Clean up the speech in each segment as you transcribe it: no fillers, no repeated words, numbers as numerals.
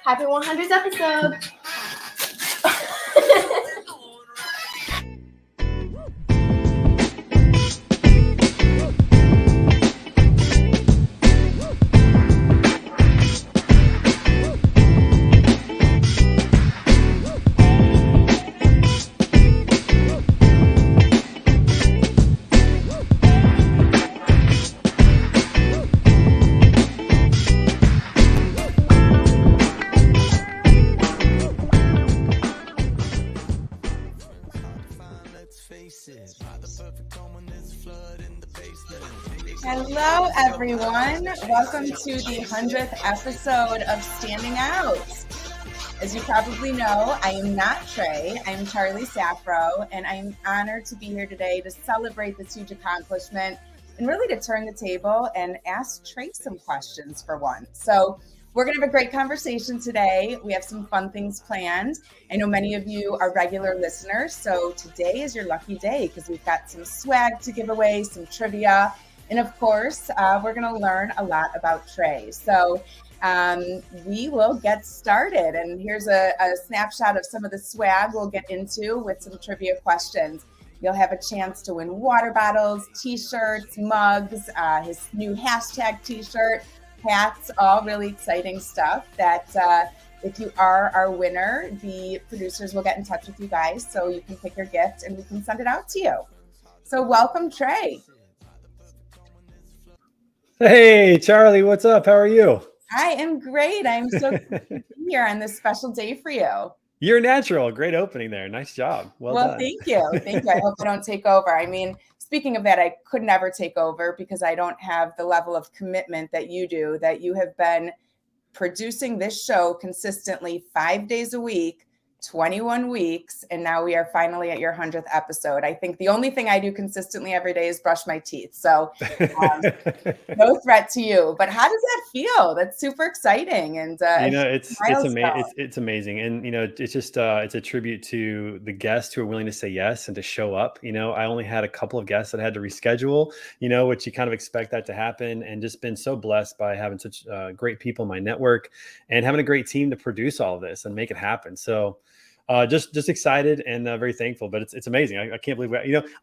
Happy 100th episode. Hello, everyone. Welcome to the 100th episode of Standing Out. As you probably know, I am not Trey. I'm Charlie Saffro, and I'm honored to be here today to celebrate this huge accomplishment and really to turn the table and ask Trey some questions for once. So we're going to have a great conversation today. We have some fun things planned. I know many of you are regular listeners, so today is your lucky day because we've got some swag to give away, some trivia, and of course, we're going to learn a lot about Trey. So we will get started. And here's a snapshot of some of the swag we'll get into with some trivia questions. You'll have a chance to win water bottles, t-shirts, mugs, his new hashtag t-shirt, hats, all really exciting stuff that if you are our winner, the producers will get in touch with you guys so you can pick your gift and we can send it out to you. So welcome, Trey. Hey, Charlie, what's up? How are you? I am great. I'm so glad to be here on this special day for you. You're natural. Great opening there. Nice job. Well done. Thank you. Thank you. I hope I don't take over. I mean, speaking of that, I could never take over because I don't have the level of commitment that you do, that you have been producing this show consistently 5 days a week, 21 weeks, and now we are finally at your 100th episode. I think the only thing I do consistently every day is brush my teeth. So no threat to you. But how does that feel? That's super exciting. And it's amazing. And it's just it's a tribute to the guests who are willing to say yes and to show up. I only had a couple of guests that I had to reschedule, which you kind of expect that to happen, and just been so blessed by having such great people in my network and having a great team to produce all of this and make it happen. So just excited and very thankful, but it's amazing. I can't believe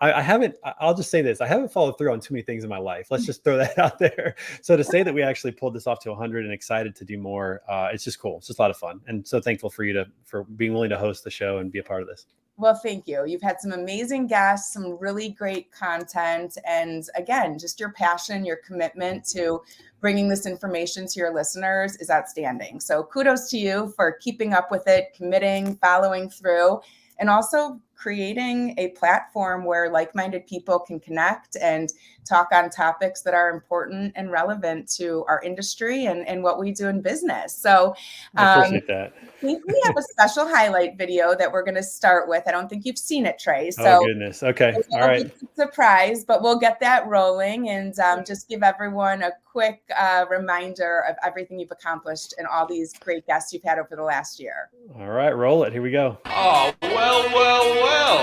I'll just say this. I haven't followed through on too many things in my life. Let's just throw that out there. So to say that we actually pulled this off to 100 and excited to do more, it's just cool. It's just a lot of fun. And so thankful for you for being willing to host the show and be a part of this. Well, thank you. You've had some amazing guests, some really great content. And again, just your passion, your commitment to bringing this information to your listeners is outstanding. So kudos to you for keeping up with it, committing, following through, and also creating a platform where like-minded people can connect and talk on topics that are important and relevant to our industry and what we do in business. So I appreciate that. I think we have a special highlight video that we're going to start with. I don't think you've seen it, Trey. So oh, goodness. Okay. All right. Surprise, but we'll get that rolling and just give everyone a quick reminder of everything you've accomplished and all these great guests you've had over the last year. All right, roll it. Here we go. Oh, well.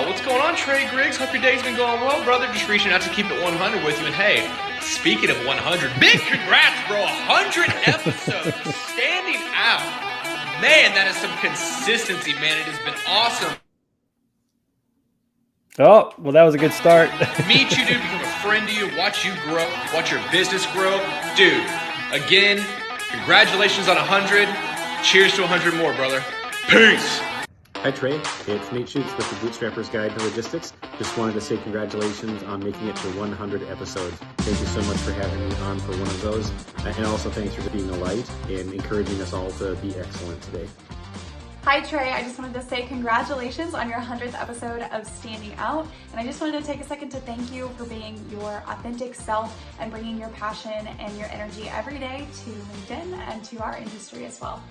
What's going on, Trey Griggs? Hope your day's been going well, brother. Just reaching out to keep it 100 with you. And hey, speaking of 100, big congrats, bro. 100 episodes. Standing out. Man, that is some consistency, man. It has been awesome. Oh, well, that was a good start. Meet you, dude. Become a friend to you. Watch you grow. Watch your business grow. Dude, again, congratulations on 100. Cheers to 100 more, brother. Peace. Hi Trey, it's Nate Schutz with the Bootstrapper's Guide to Logistics. Just wanted to say congratulations on making it to 100 episodes. Thank you so much for having me on for one of those. And also thanks for being a light and encouraging us all to be excellent today. Hi Trey, I just wanted to say congratulations on your 100th episode of Standing Out. And I just wanted to take a second to thank you for being your authentic self and bringing your passion and your energy every day to LinkedIn and to our industry as well.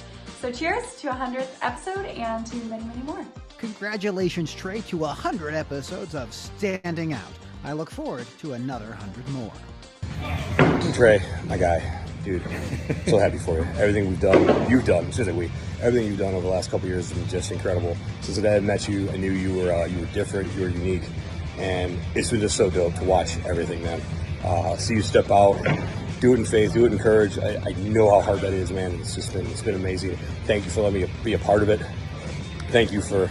So cheers to 100th episode and to many, many more. Congratulations, Trey, to 100 episodes of Standing Out. I look forward to another 100 more. Trey, my guy. Dude, so happy for you. Everything you've done, everything you've done over the last couple of years has been just incredible. Since the day I met you, I knew you were different, you were unique, and it's been just so dope to watch everything, man. See you step out do it in faith, do it in courage. I know how hard that is, man. It's been amazing. Thank you for letting me be a part of it. Thank you for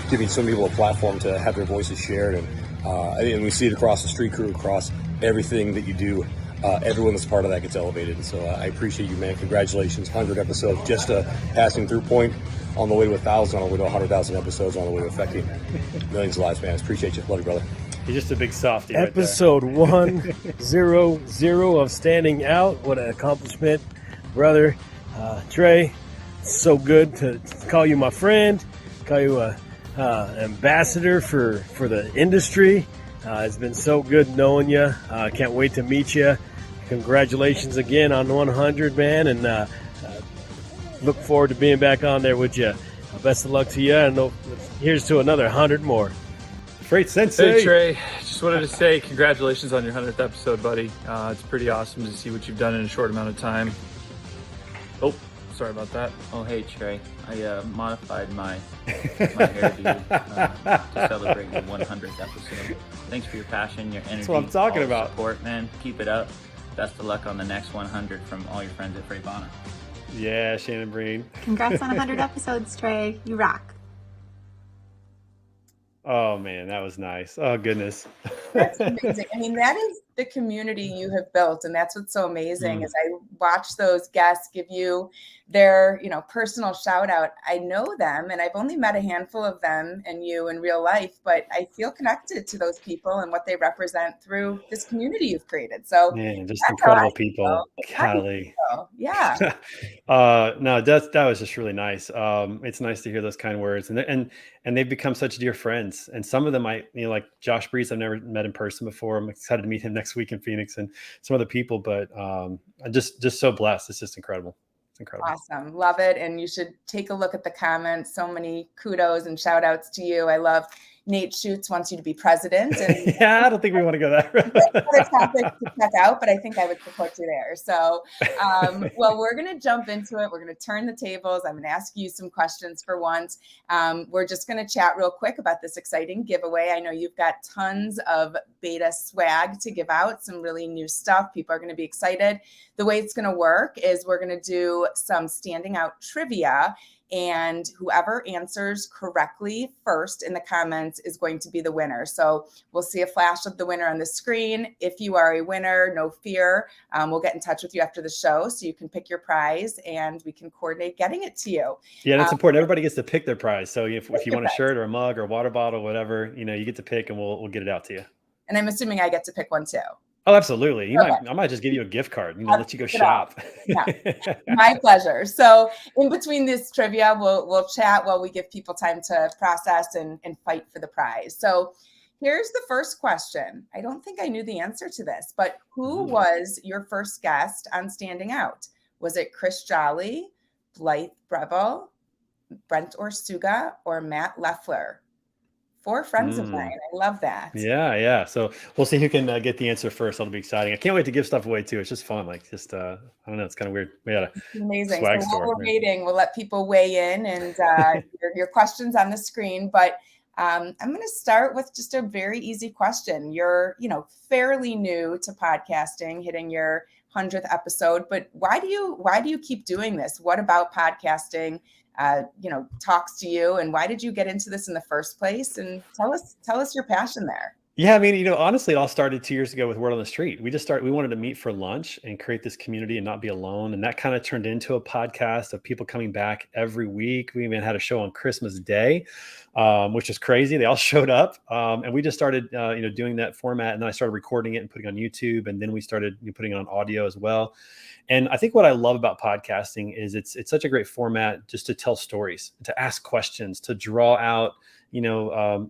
giving some people a platform to have their voices shared. And we see it across the street crew, across everything that you do. Everyone that's part of that gets elevated. And so I appreciate you, man. Congratulations. 100 episodes. Just a passing through point on the way to 1,000, on the way to 100,000 episodes, on the way to affecting millions of lives, man. Appreciate you. Love you, brother. He's just a big softie. Episode 100 of Standing Out. What an accomplishment, brother. Trey, it's so good to call you my friend, call you an ambassador for the industry. It's been so good knowing you. I can't wait to meet you. Congratulations again on 100, man, and look forward to being back on there with you. Best of luck to you, and here's to another 100 more. Freight Sensei. Hey, Trey. Just wanted to say congratulations on your 100th episode, buddy. It's pretty awesome to see what you've done in a short amount of time. Oh, sorry about that. Oh, hey, Trey. I modified my hairdo to celebrate your 100th episode. Thanks for your passion, your energy. That's what I'm talking about. Support, man. Keep it up. Best of luck on the next 100 from all your friends at Freibana. Yeah, Shannon Breen. Congrats on 100 episodes, Trey. You rock. Oh, man, that was nice. Oh, goodness. That's amazing. I mean, that is the community you have built. And that's what's so amazing is I watch those guests give you their, personal shout out. I know them and I've only met a handful of them and you in real life, but I feel connected to those people and what they represent through this community you've created. So man, just incredible people. Golly. Yeah. No, that was just really nice. It's nice to hear those kind words, and they've become such dear friends. And some of them, like Josh Brees, I've never met in person before. I'm excited to meet him next week in Phoenix, and some other people. But I'm just so blessed. It's just incredible. It's incredible. Awesome. Love it. And you should take a look at the comments. So many kudos and shout outs to you. I love Nate Schutz wants you to be president. And yeah, I don't think we want to go that route. That's a topic to check out, but I think I would support you there. So, well, we're going to jump into it. We're going to turn the tables. I'm going to ask you some questions for once. We're just going to chat real quick about this exciting giveaway. I know you've got tons of beta swag to give out, some really new stuff. People are going to be excited. The way it's going to work is we're going to do some standing out trivia. And whoever answers correctly first in the comments is going to be the winner. So we'll see a flash of the winner on the screen. If you are a winner, no fear. We'll get in touch with you after the show so you can pick your prize and we can coordinate getting it to you. Yeah, that's important. Everybody gets to pick their prize. So if you want a shirt or a mug or a water bottle, whatever, you get to pick and we'll get it out to you. And I'm assuming I get to pick one too. Oh, absolutely. I might just give you a gift card, let you go shop. Yeah, my pleasure. So in between this trivia, we'll chat while we give people time to process and fight for the prize. So here's the first question. I don't think I knew the answer to this, but who was your first guest on Standing Out? Was it Chris Jolly, Blythe Breville, Brent Orsuga, or Matt Leffler? 4 friends of mine. I love that. Yeah. So we'll see who can get the answer first. That'll be exciting. I can't wait to give stuff away too. It's just fun. I don't know. It's kind of weird. We had a amazing. swag so store. While we're waiting, we'll let people weigh in and your questions on the screen. But I'm going to start with just a very easy question. You're, fairly new to podcasting, hitting your 100th episode. But why do you keep doing this? What about podcasting? Talks to you, and why did you get into this in the first place? And tell us your passion there. Yeah, I mean, honestly, it all started 2 years ago with Word on the Street. We wanted to meet for lunch and create this community and not be alone. And that kind of turned into a podcast of people coming back every week. We even had a show on Christmas Day, which is crazy. They all showed up. And we just started, doing that format. And then I started recording it and putting it on YouTube. And then we started putting it on audio as well. And I think what I love about podcasting is it's such a great format just to tell stories, to ask questions, to draw out,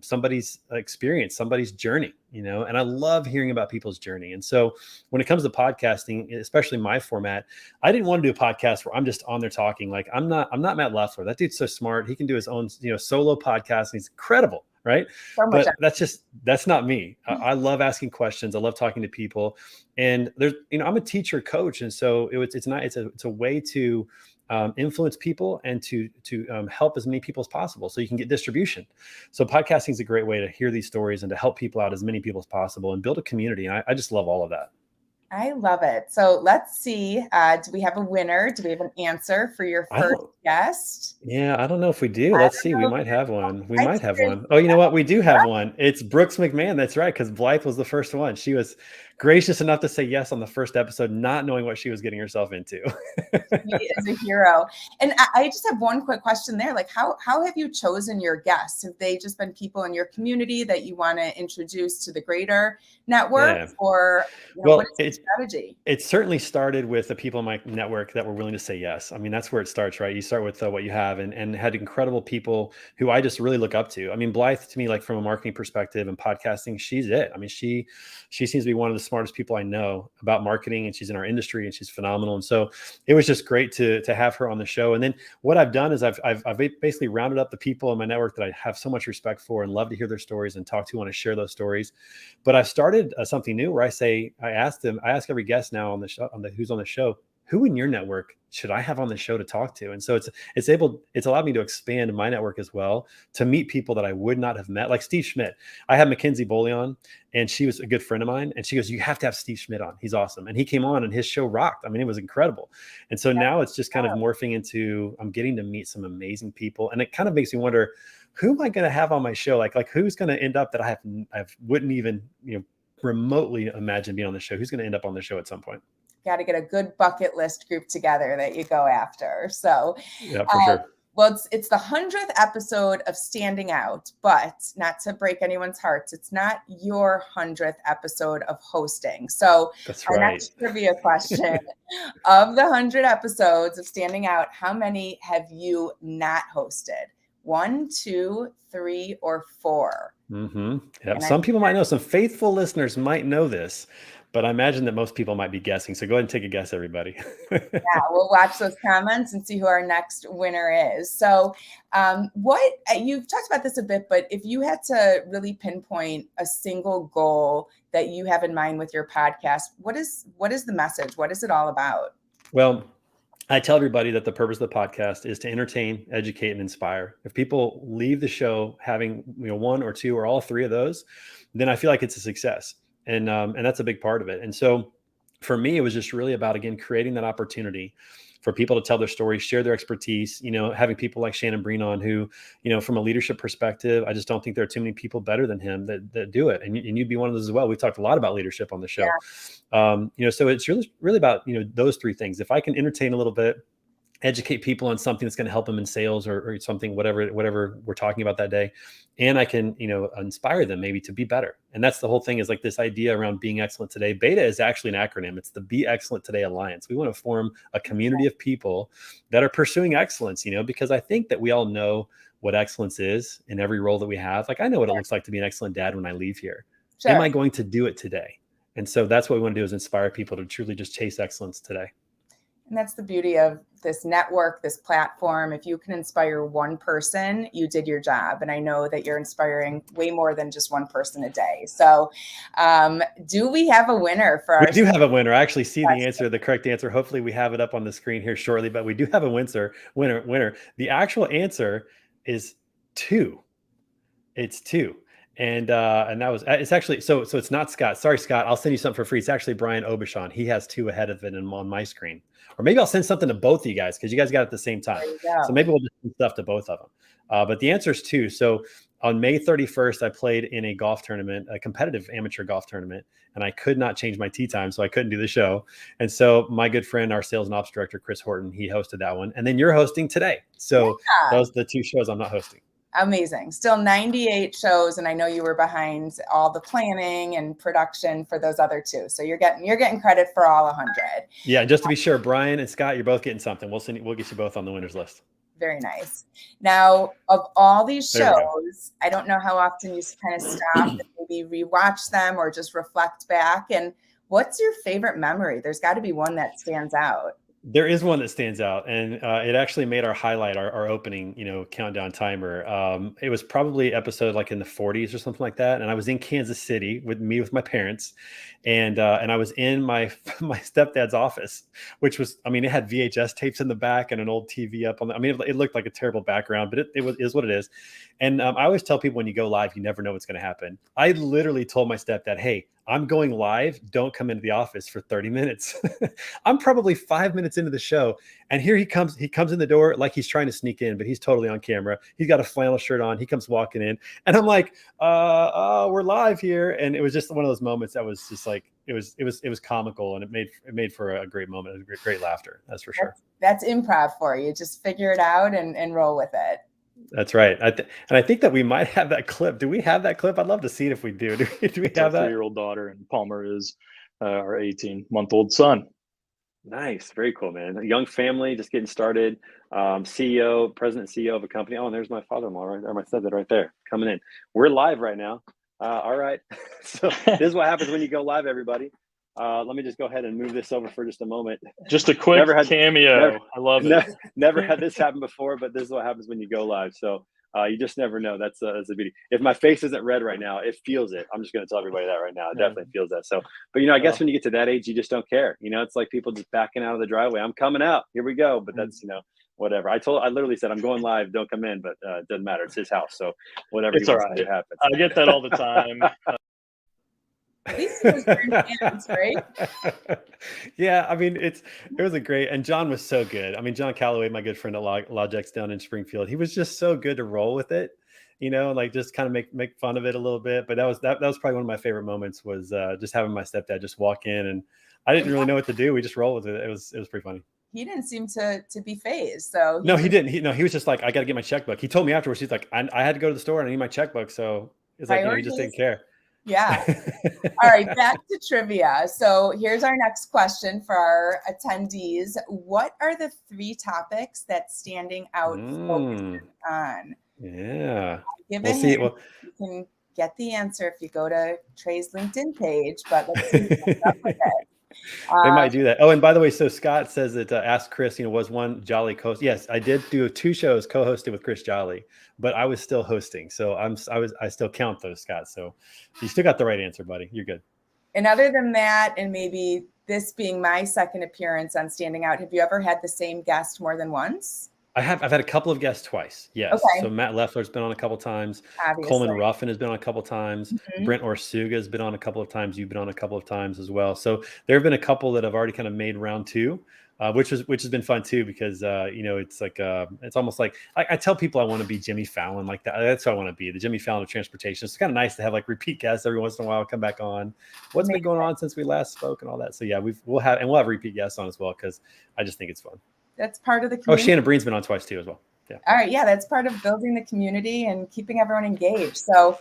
somebody's experience, somebody's journey, and I love hearing about people's journey. And so when it comes to podcasting, especially my format, I didn't want to do a podcast where I'm just on there talking. Like I'm not Matt Leffler. That dude's so smart. He can do his own, solo podcast and he's incredible. Right. But that's not me. I love asking questions. I love talking to people, and there's, I'm a teacher coach. And so it's a way to influence people and to help as many people as possible so you can get distribution. So podcasting is a great way to hear these stories and to help people out, as many people as possible, and build a community. And I just love all of that. I love it. So let's see. Do we have a winner? Do we have an answer for your first guest? Yeah, I don't know if we do. Let's see. We might have one. We I might have figured- one. Oh, you know what? We do have one. It's Brooks McMahon. That's right. Because Blythe was the first one. She was gracious enough to say yes on the first episode, not knowing what she was getting herself into. She is a hero. And I just have one quick question there. Like, how have you chosen your guests? Have they just been people in your community that you want to introduce to the greater network? Yeah. Or what is the strategy? It certainly started with the people in my network that were willing to say yes. I mean, that's where it starts, right? You start with what you have, and had incredible people who I just really look up to. I mean, Blythe, to me, like from a marketing perspective and podcasting, she's it. I mean, she seems to be one of the smartest people I know about marketing, and she's in our industry, and she's phenomenal. And so it was just great to have her on the show. And then what I've done is I've basically rounded up the people in my network that I have so much respect for and love to hear their stories and talk to, want to share those stories. But I've started something new where I ask every guest now on the show, who's on the show, who in your network should I have on the show to talk to? And so it's allowed me to expand my network as well, to meet people that I would not have met, like Steve Schmidt. I had Mackenzie Boley on, and she was a good friend of mine. And she goes, "You have to have Steve Schmidt on. He's awesome." And he came on, and his show rocked. I mean, it was incredible. And so now it's just kind of morphing into, I'm getting to meet some amazing people. And it kind of makes me wonder, who am I going to have on my show? Like who's going to end up that I wouldn't even, remotely imagine being on the show? Who's going to end up on the show at some point? Got to get a good bucket list group together that you go after. So yeah, for sure. Well, it's the 100th episode of Standing Out, but not to break anyone's hearts, it's not your 100th episode of hosting. So that's our right. Next trivia question, of the 100 episodes of Standing Out, how many have you not hosted? 1, 2, 3, or 4? Mm-hmm. Yep. Some people might know. Some faithful listeners might know this, but I imagine that most people might be guessing. So go ahead and take a guess, everybody. Yeah, we'll watch those comments and see who our next winner is. So what you've talked about this a bit, but if you had to really pinpoint a single goal that you have in mind with your podcast, what is the message? What is it all about? Well, I tell everybody that the purpose of the podcast is to entertain, educate, and inspire. If people leave the show having one or two or all three of those, then I feel like it's a success. And that's a big part of it. And so for me, it was just really about, again, creating that opportunity for people to tell their stories, share their expertise, having people like Shannon Breen on who, from a leadership perspective, I just don't think there are too many people better than him that do it. And you'd be one of those as well. We've talked a lot about leadership on the show. Yeah. So it's really about, those three things. If I can entertain a little bit, educate people on something that's going to help them in sales or something, whatever we're talking about that day. And I can, inspire them maybe to be better. And that's the whole thing, is like this idea around being excellent today. BETA is actually an acronym. It's the Be Excellent Today Alliance. We want to form a community of people that are pursuing excellence, because I think that we all know what excellence is in every role that we have. Like, I know what it looks like to be an excellent dad when I leave here. Sure. Am I going to do it today? And so that's what we want to do, is inspire people to truly just chase excellence today. And that's the beauty of this network, this platform. If you can inspire one person, you did your job. And I know that you're inspiring way more than just one person a day. So do we have a winner for our— We do have a winner. I actually see the correct answer. Hopefully we have it up on the screen here shortly, but we do have a winner. The actual answer is 2. It's 2. And that was, it's actually, so it's not Scott. Sorry, Scott. I'll send you something for free. It's actually Brian Obishon. He has 2 ahead of it on my screen. Or maybe I'll send something to both of you guys, because you guys got it at the same time. So maybe we'll just send stuff to both of them. But the answer is 2. So on May 31st, I played in a golf tournament, a competitive amateur golf tournament, and I could not change my tee time, so I couldn't do the show. And so my good friend, our sales and ops director, Chris Horton, he hosted that one. And then you're hosting today. So those are the 2 shows I'm not hosting. Amazing. Still 98 shows. And I know you were behind all the planning and production for those other 2. So you're getting credit for all 100. Yeah. Just to be sure, Brian and Scott, you're both getting something. We'll get you both on the winners list. Very nice. Now, of all these shows, I don't know how often you kind of stop and maybe rewatch them or just reflect back. And what's your favorite memory? There's got to be one that stands out. There is one that stands out, and it actually made our highlight, our opening, countdown timer. It was probably episode like in the 40s or something like that. And I was in Kansas City with my parents, and I was in my stepdad's office, which was, it had VHS tapes in the back and an old TV up on the, it looked like a terrible background, but it is what it is. And I always tell people, when you go live, you never know what's going to happen. I literally told my stepdad, "Hey, I'm going live. Don't come into the office for 30 minutes. I'm probably 5 minutes into the show. And here he comes in the door like he's trying to sneak in, but he's totally on camera. He's got a flannel shirt on. He comes walking in and I'm like, we're live here. And it was just one of those moments that was just like, it was comical, and it made for a great moment. It was great laughter. That's for sure. That's improv for you. Just figure it out and roll with it. That's right. And I think that we might have that clip. Do we have that clip? I'd love to see it if we do. Do we have that? 3-year-old daughter, and Palmer is our 18-month-old son. Nice. Very cool, man. A young family, just getting started. President CEO of a company. Oh, and there's my father-in-law right there. My stepdad right there coming in. We're live right now. All right. So this is what happens when you go live, everybody. Let me just go ahead and move this over for just a moment. Just a quick cameo. I love it. Never had this happen before, but this is what happens when you go live. So you just never know. That's a beauty. If my face isn't red right now, it feels it. I'm just going to tell everybody that right now. It definitely feels that. So, but I guess when you get to that age, you just don't care. It's like people just backing out of the driveway. I'm coming out. Here we go. But that's, whatever. I literally said, I'm going live. Don't come in, but it doesn't matter. It's his house. So whatever. It's all right. It happens. I get that all the time. At least it was your hands, right? Yeah, I mean, it was a great, and John was so good. I mean, John Calloway, my good friend at Logix down in Springfield, he was just so good to roll with it, like just kind of make fun of it a little bit. But that was probably one of my favorite moments, was just having my stepdad just walk in, and I didn't really know what to do. We just rolled with it. It was pretty funny. He didn't seem to be phased. So he didn't. He was just like, I got to get my checkbook. He told me afterwards, he's like, I had to go to the store and I need my checkbook. So it's like, he just didn't care. Yeah. All right, back to trivia. So here's our next question for our attendees. What are the 3 topics that Standing Out focuses on? Yeah. We'll see. You can get the answer if you go to Trey's LinkedIn page, but let's see what's up with it. They might do that. Oh, and by the way, so Scott says that ask Chris, was one Jolly co-host? Yes, I did do 2 shows co-hosted with Chris Jolly, but I was still hosting. So I still count those, Scott. So you still got the right answer, buddy. You're good. And other than that, and maybe this being my second appearance on Standing Out, have you ever had the same guest more than once? I've had a couple of guests twice. Yes. Okay. So Matt Leffler's been on a couple of times. Obviously. Coleman Ruffin has been on a couple of times. Mm-hmm. Brent Orsuga has been on a couple of times. You've been on a couple of times as well. So there have been a couple that have already kind of made round 2, which has been fun too, because it's like it's almost like I tell people I want to be Jimmy Fallon, like that. That's what I want to be, the Jimmy Fallon of transportation. It's kind of nice to have like repeat guests every once in a while come back on. What's been going on since we last spoke and all that. So yeah, we'll have repeat guests on as well, because I just think it's fun. That's part of the community. Oh, Shannon Breen's been on twice too as well. Yeah. All right. Yeah, that's part of building the community and keeping everyone engaged. So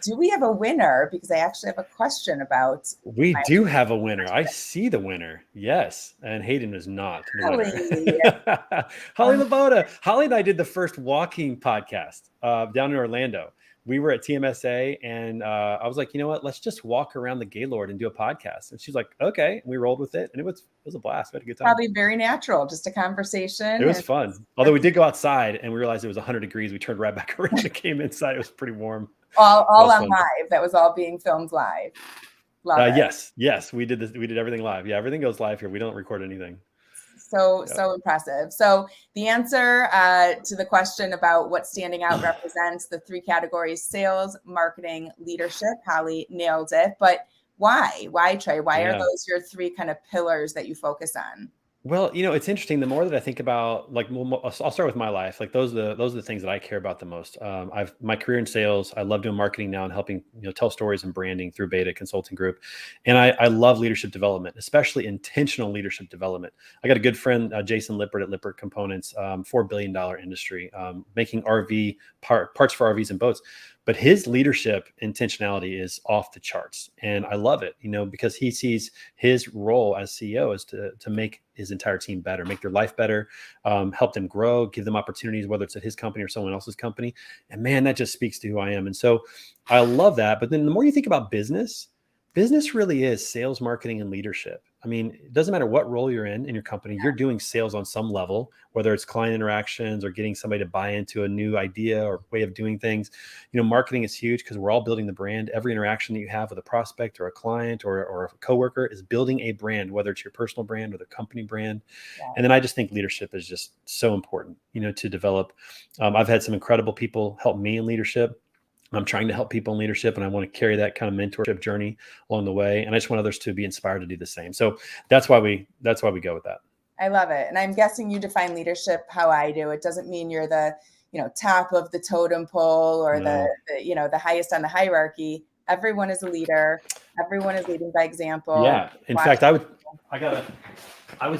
do we have a winner? Because I actually have a question about. We do have a winner. I see the winner. Yes. And Hayden is not the winner. Holly Laboda. Holly and I did the first walking podcast down in Orlando. We were at TMSA, and I was like, you know what? Let's just walk around the Gaylord and do a podcast. And she's like, okay. And we rolled with it, and it was a blast. We had a good time. Probably very natural, just a conversation. It was fun. Although we did go outside, and we realized it was 100 degrees. We turned right back around and came inside. It was pretty warm. All on fun. Live. That was all being filmed live. Yes. We did this. We did everything live. Yeah, everything goes live here. We don't record anything. So impressive. So the answer to the question about what Standing Out represents, the 3 categories: sales, marketing, leadership. Holly nailed it. But why? Why, Trey? Why are those your 3 kind of pillars that you focus on? Well, it's interesting. The more that I think about, like, I'll start with my life. Like those are the things that I care about the most. I've my career in sales. I love doing marketing now and helping tell stories and branding through Beta Consulting Group. And I love leadership development, especially intentional leadership development. I got a good friend, Jason Lippert at Lippert Components, $4 billion industry, making RV parts for RVs and boats. But his leadership intentionality is off the charts. And I love it, because he sees his role as CEO is to make his entire team better, make their life better, help them grow, give them opportunities, whether it's at his company or someone else's company. And man, that just speaks to who I am. And so I love that. But then the more you think about business really is sales, marketing, and leadership. I mean, it doesn't matter what role you're in your company, you're doing sales on some level, whether it's client interactions or getting somebody to buy into a new idea or way of doing things. Marketing is huge because we're all building the brand. Every interaction that you have with a prospect or a client or a coworker is building a brand, whether it's your personal brand or the company brand. Yeah. And then I just think leadership is just so important, to develop. I've had some incredible people help me in leadership. I'm trying to help people in leadership, and I want to carry that kind of mentorship journey along the way. And I just want others to be inspired to do the same. So that's why we go with that. I love it. And I'm guessing you define leadership how I do. It doesn't mean you're the, top of the totem pole or the highest on the hierarchy. Everyone is a leader. Everyone is leading by example. Yeah. In fact, I would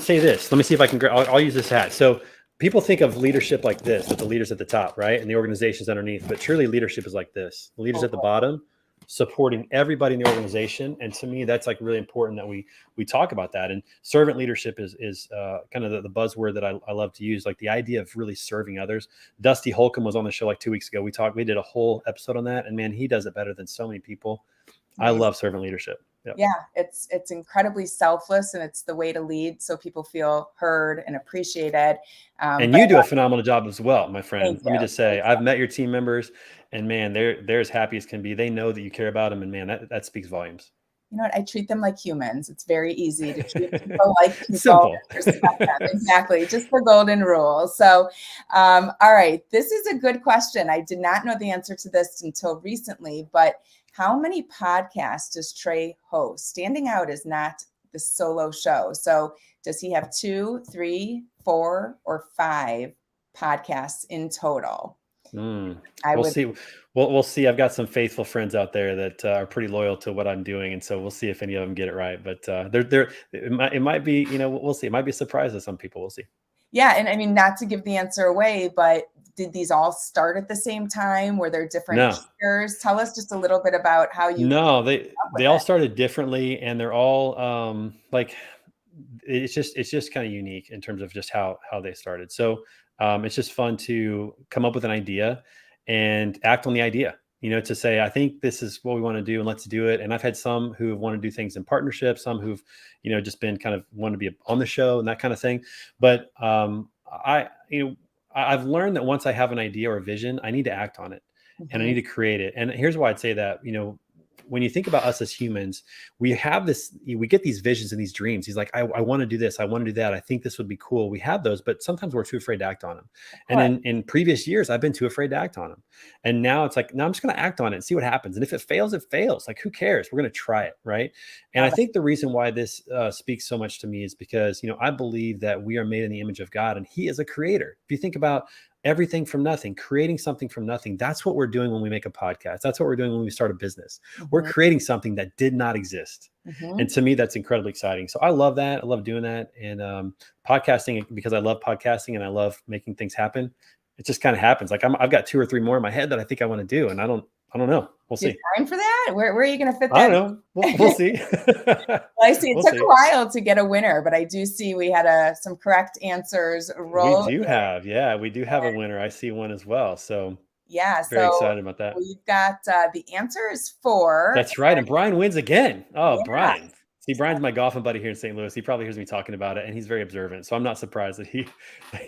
say this. Let me see if I can. I'll use this hat. So people think of leadership like this, with the leaders at the top, right, and the organizations underneath. But truly, leadership is like this: the leaders at the bottom, supporting everybody in the organization. And to me, that's like really important that we talk about that. And servant leadership is kind of the buzzword that I love to use, like the idea of really serving others. Dusty Holcomb was on the show like 2 weeks ago. We did a whole episode on that, and man, he does it better than so many people. Amazing. I love servant leadership. Yep. Yeah, it's incredibly selfless, and it's the way to lead so people feel heard and appreciated. And you do a phenomenal job as well, my friend. Let me just say, I've met your team members, and man, they're as happy as can be. They know that you care about them, and man, that speaks volumes. You know what? I treat them like humans. It's very easy to treat people like people. Simple. Exactly. Just the golden rule. So, all right. This is a good question. I did not know the answer to this until recently, but how many podcasts does Trey host? Standing Out is not the solo show. So does he have 2, 3, 4, or 5 podcasts in total? We'll see. We'll see. I've got some faithful friends out there that are pretty loyal to what I'm doing, and so we'll see if any of them get it right. But it might be, we'll see. It might be a surprise to some people. We'll see. Yeah, and I mean, not to give the answer away, but did these all start at the same time? Were there different years? Tell us just a little bit about how you. No, they all started differently, and they're all it's just kind of unique in terms of just how they started. So it's just fun to come up with an idea and act on the idea, to say, I think this is what we want to do and let's do it. And I've had some who want to do things in partnership, some who've, just been kind of want to be on the show and that kind of thing. But I've learned that once I have an idea or a vision, I need to act on it and I need to create it. And here's why I'd say that, when you think about us as humans, we get these visions and these dreams. He's like, I want to do this. I want to do that. I think this would be cool. We have those, but sometimes we're too afraid to act on them. And in previous years, I've been too afraid to act on them. And now it's like, I'm just going to act on it and see what happens. And if it fails, it fails. Like, who cares? We're going to try it. Right. And I think the reason why this speaks so much to me is because, I believe that we are made in the image of God and he is a creator. If you think about everything from nothing, creating something from nothing. That's what we're doing when we make a podcast. That's what we're doing when we start a business. We're creating something that did not exist. And to me, that's incredibly exciting. So I love that. I love doing that. And podcasting, because I love podcasting and I love making things happen. It just kind of happens. Like I've got 2 or 3 more in my head that I think I want to do. And I don't know. We'll see. Time for that? Where are you going to fit that? I don't know. We'll see. Well, I see. It took a while to get a winner, but I do see we had some correct answers. We do have a winner. I see one as well. So very excited about that. We've got the answer is 4. That's right. And Brian wins again. Oh, yeah. Brian. See, Brian's my golfing buddy here in St. Louis. He probably hears me talking about it, and he's very observant. So I'm not surprised that he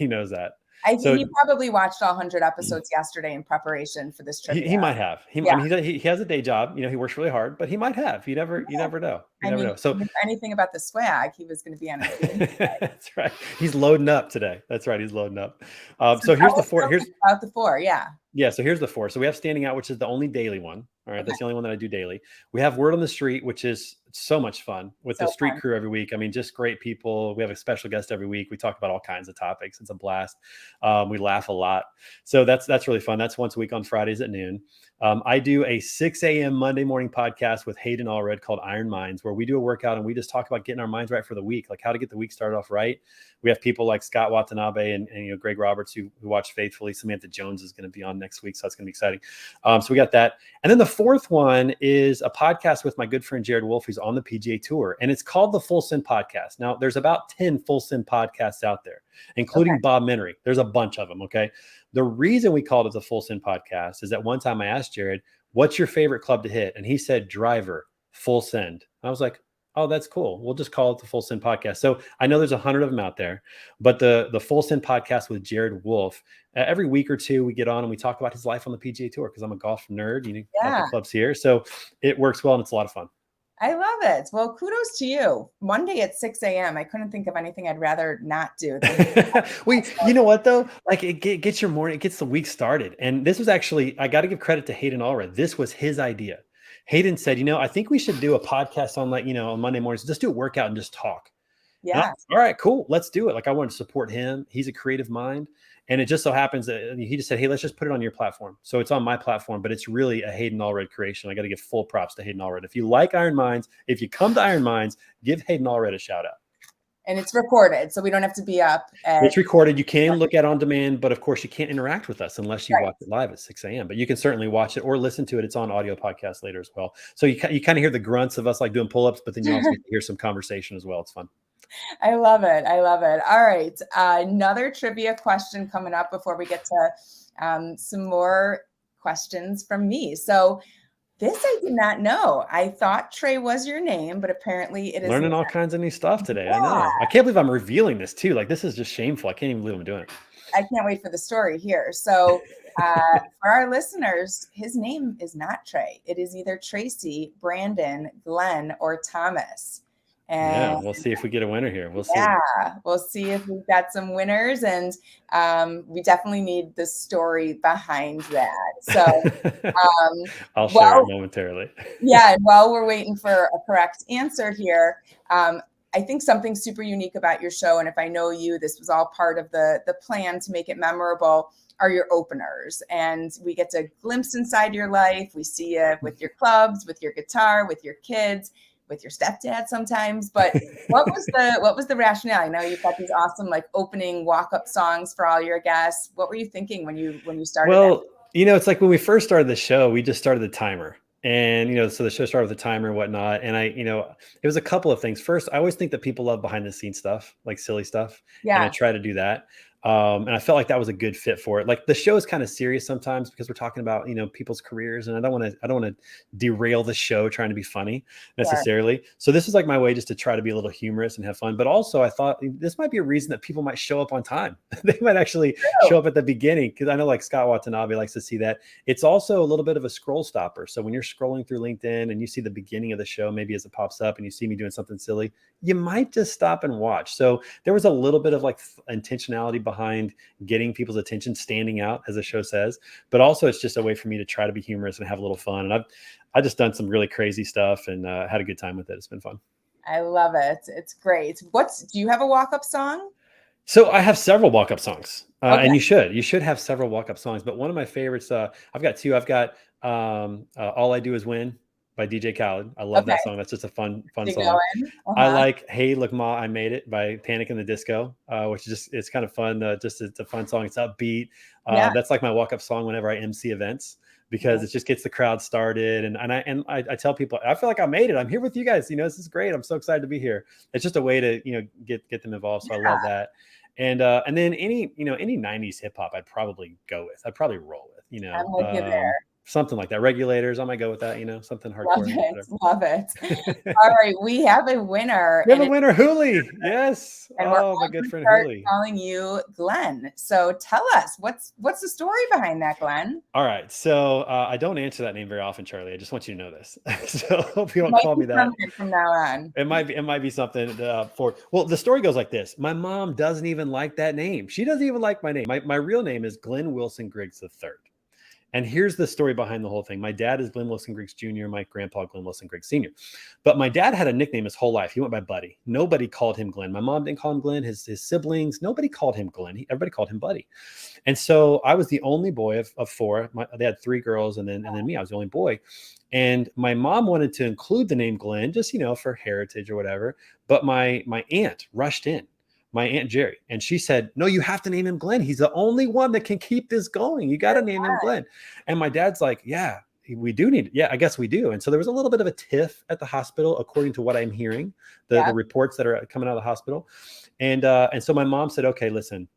knows that. I think he probably watched all 100 episodes yesterday in preparation for this trip. He might have. I mean, he has a day job. He works really hard, but he might have. You never know. You never know. So anything about the swag, he was going to be on it. That's right. He's loading up today. That's right. He's loading up. So here's the 4. Here's about the 4. Yeah. So here's the 4. So we have Standing Out, which is the only daily one. All right. That's the only one that I do daily. We have Word on the Street, which is so much fun with the street crew every week. I mean, just great people. We have a special guest every week. We talk about all kinds of topics. It's a blast. We laugh a lot. So that's really fun. That's once a week on Fridays at noon. I do a 6 a.m. Monday morning podcast with Hayden Allred called Iron Minds, where we do a workout and we just talk about getting our minds right for the week, like how to get the week started off right. We have people like Scott Watanabe and Greg Roberts who watch faithfully. Samantha Jones is going to be on next week, so that's going to be exciting. So we got that. And then the 4th one is a podcast with my good friend Jared Wolf, who's on the PGA Tour, and it's called the Full Send Podcast. Now, there's about 10 Full Send podcasts out there, including Bob Menery. There's a bunch of them, okay? The reason we called it the Full Send Podcast is that one time I asked Jared, what's your favorite club to hit? And he said, driver, full send. I was like, oh, that's cool. We'll just call it the Full Send Podcast. So I know there's 100 of them out there, but the Full Send Podcast with Jared Wolf, every week or two we get on and we talk about his life on the PGA Tour because I'm a golf nerd. Got the clubs here. So it works well and it's a lot of fun. I love it. Well, kudos to you. Monday at 6 a.m. I couldn't think of anything I'd rather not do. Well, you know what though? Like it gets your morning, it gets the week started. And this was actually, I got to give credit to Hayden Allred. This was his idea. Hayden said, I think we should do a podcast on on Monday mornings. Just do a workout and just talk. Yeah. All right, cool. Let's do it. Like I wanted to support him. He's a creative mind. And it just so happens that he just said, hey, let's just put it on your platform. So it's on my platform, but it's really a Hayden Allred creation. I got to give full props to Hayden Allred. If you like Iron Minds, if you come to Iron Minds, give Hayden Allred a shout out. And it's recorded, so we don't have to be up. It's recorded. You can look at it on demand, but of course you can't interact with us unless you watch it live at 6 a.m. But you can certainly watch it or listen to it. It's on audio podcast later as well. So you kind of hear the grunts of us like doing pull-ups, but then you also get to hear some conversation as well. It's fun. I love it. I love it. All right. Another trivia question coming up before we get to some more questions from me. So this I did not know. I thought Trey was your name, but apparently it is. Learning all kinds of new stuff today. Yeah. I know. I can't believe I'm revealing this too. Like this is just shameful. I can't even believe I'm doing it. I can't wait for the story here. So for our listeners, his name is not Trey. It is either Tracy, Brandon, Glenn, or Thomas. And yeah, we'll see if we get a winner here. We'll see. Yeah, we'll see if we've got some winners, and we definitely need the story behind that. So I'll share it momentarily. Yeah, and while we're waiting for a correct answer here, I think something super unique about your show, and if I know you, this was all part of the plan to make it memorable, are your openers. And we get to glimpse inside your life. We see you with your clubs, with your guitar, with your kids, with your stepdad sometimes. But what was the rationale? I know you've got these awesome opening walk-up songs for all your guests. What were you thinking when you started? Well, it's like when we first started the show, we just started the timer. And, so the show started with the timer and whatnot. And it was a couple of things. First, I always think that people love behind the scenes stuff, like silly stuff. Yeah. And I try to do that. And I felt like that was a good fit for it. Like the show is kind of serious sometimes because we're talking about, people's careers, and I don't want to derail the show trying to be funny necessarily. Yeah. So this is like my way just to try to be a little humorous and have fun. But also I thought this might be a reason that people might show up on time. They might actually show up at the beginning. Cause I know like Scott Watanabe likes to see that. It's also a little bit of a scroll stopper. So when you're scrolling through LinkedIn and you see the beginning of the show, maybe as it pops up and you see me doing something silly, you might just stop and watch. So there was a little bit of intentionality behind getting people's attention, standing out, as the show says, but also it's just a way for me to try to be humorous and have a little fun. And I've just done some really crazy stuff and had a good time with it. It's been fun. I love it. It's great. Do you have a walk-up song? So I have several walk-up songs, and you should have several walk-up songs. But one of my favorites, I've got two. I've got "All I Do Is Win" by DJ Khaled. I love that song. That's just a fun song. I like "Hey Look Ma, I Made It" by Panic! In the Disco, which is it's kind of fun. It's a fun song. It's upbeat. That's like my walk-up song whenever I MC events, because it just gets the crowd started. And I tell people, I feel like I made it. I'm here with you guys. This is great. I'm so excited to be here. It's just a way to get them involved. So I love that. And then any 90s hip hop I'd probably go with. I'd probably roll with. I'm with you there. Something like that. Regulators, I might go with that, something hardcore. Love it. All right, we have a winner. We have a winner, Hooli. Yes. And my good friend Hooli. Calling you Glenn. So tell us, what's the story behind that, Glenn? All right. So I don't answer that name very often, Charlie. I just want you to know this. So hope you don't call me that from now on. It might be something well, the story goes like this. My mom doesn't even like that name. She doesn't even like my name. My real name is Glenn Wilson Griggs III. And here's the story behind the whole thing. My dad is Glenn Wilson Griggs Jr., my grandpa, Glenn Wilson Griggs Sr. But my dad had a nickname his whole life. He went by Buddy. Nobody called him Glenn. My mom didn't call him Glenn. His siblings, nobody called him Glenn. Everybody called him Buddy. And so I was the only boy of four. They had three girls and then me. I was the only boy. And my mom wanted to include the name Glenn just, for heritage or whatever. But my aunt rushed in. My Aunt Jerry. And she said, no, you have to name him Glenn. He's the only one that can keep this going. You got to name him Glenn. And my dad's like, yeah, we do need it. Yeah, I guess we do. And so there was a little bit of a tiff at the hospital, according to what I'm hearing, the reports that are coming out of the hospital. And so my mom said, okay, listen,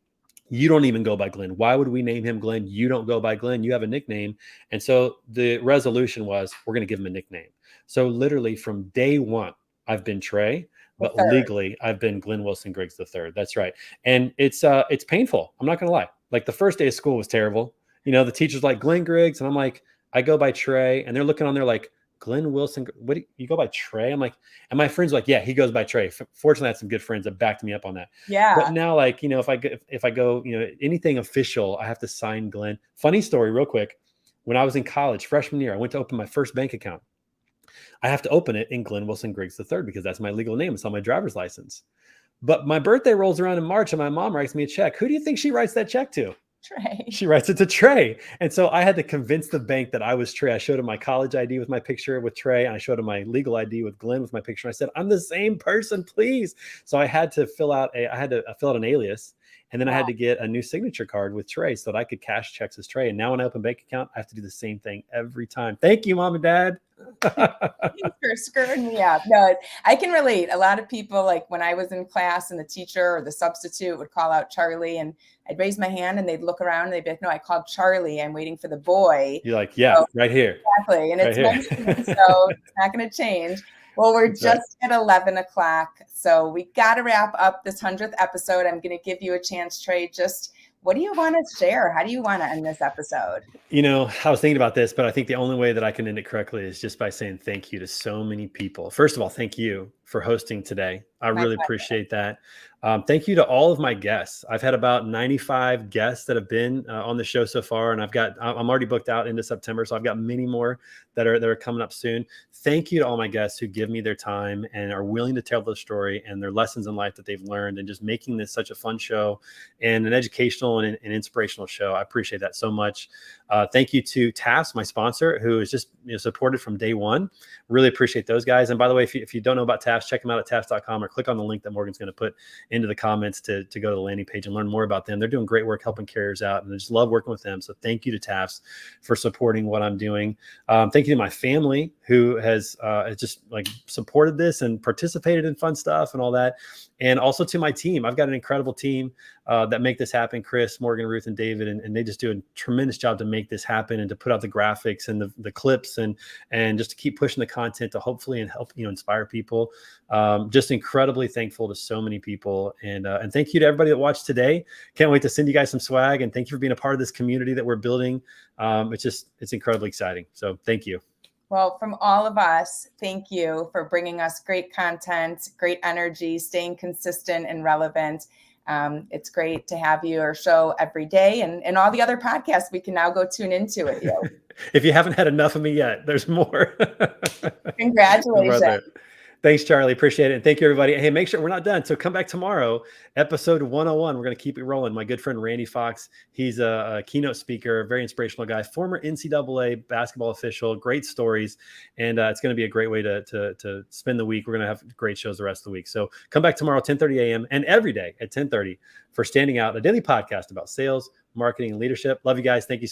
you don't even go by Glenn. Why would we name him Glenn? You don't go by Glenn. You have a nickname. And so the resolution was, we're going to give him a nickname. So literally from day one, I've been Trey. But legally, I've been Glenn Wilson Griggs III. That's right. And it's painful. I'm not going to lie. Like the first day of school was terrible. The teacher's like Glenn Griggs. And I'm like, I go by Trey. And they're looking on there like, Glenn Wilson, what do you go by Trey? I'm like, and my friends were like, yeah, he goes by Trey. Fortunately, I had some good friends that backed me up on that. Yeah. But now, like, if I go, anything official, I have to sign Glenn. Funny story, real quick. When I was in college, freshman year, I went to open my first bank account. I have to open it in Glenn Wilson Griggs III because that's my legal name. It's on my driver's license. But my birthday rolls around in March and my mom writes me a check. Who do you think she writes that check to? Trey. She writes it to Trey. And so I had to convince the bank that I was Trey. I showed him my college ID with my picture with Trey. And I showed him my legal ID with Glenn with my picture. And I said, I'm the same person, please. So I had to fill out an alias. And then I had to get a new signature card with Trey so that I could cash checks as Trey. And now when I open a bank account, I have to do the same thing every time. Thank you, Mom and Dad. Thanks for screwing me up. No, I can relate. A lot of people, like when I was in class and the teacher or the substitute would call out Charlie, and I'd raise my hand and they'd look around and they'd be like, no, I called Charlie. I'm waiting for the boy. You're like, yeah, so, right here. Exactly. And right it's here. mentioned, so it's not going to change. Well, we're just at 11 o'clock. So we got to wrap up this 100th episode. I'm going to give you a chance, Trey. Just what do you want to share? How do you want to end this episode? I was thinking about this, but I think the only way that I can end it correctly is just by saying thank you to so many people. First of all, thank you for hosting today. I really appreciate that. Thank you to all of my guests. I've had about 95 guests that have been on the show so far, and I'm already booked out into September, so I've got many more that are coming up soon. Thank you to all my guests who give me their time and are willing to tell their story and their lessons in life that they've learned, and just making this such a fun show and an educational and an inspirational show. I appreciate that so much. Thank you to TAFS, my sponsor, who is just supported from day one. Really appreciate those guys. And by the way, if you don't know about TAFS, check them out at TAFS.com or click on the link that Morgan's going to put into the comments to go to the landing page and learn more about them. They're doing great work helping carriers out, and I just love working with them. So thank you to TAFS for supporting what I'm doing. Thank you to my family who has just like supported this and participated in fun stuff and all that. And also to my team. I've got an incredible team that make this happen. Chris, Morgan, Ruth, and David, and they just do a tremendous job to make this happen and to put out the graphics and the clips and just to keep pushing the content to hopefully and help inspire people. Just incredibly thankful to so many people, and thank you to everybody that watched today. Can't wait to send you guys some swag, and thank you for being a part of this community that we're building. It's incredibly exciting. So thank you. Well, from all of us, thank you for bringing us great content, great energy, staying consistent and relevant. It's great to have your show every day, and all the other podcasts we can now go tune into with you. If you haven't had enough of me yet, there's more. Congratulations. Thanks, Charlie. Appreciate it. And thank you, everybody. Hey, make sure we're not done. So come back tomorrow, episode 101. We're going to keep it rolling. My good friend, Randy Fox, he's a keynote speaker, a very inspirational guy, former NCAA basketball official, great stories. And it's going to be a great way to spend the week. We're going to have great shows the rest of the week. So come back tomorrow, 10:30 a.m. and every day at 10:30 for Standing Out, a daily podcast about sales, marketing, and leadership. Love you guys. Thank you.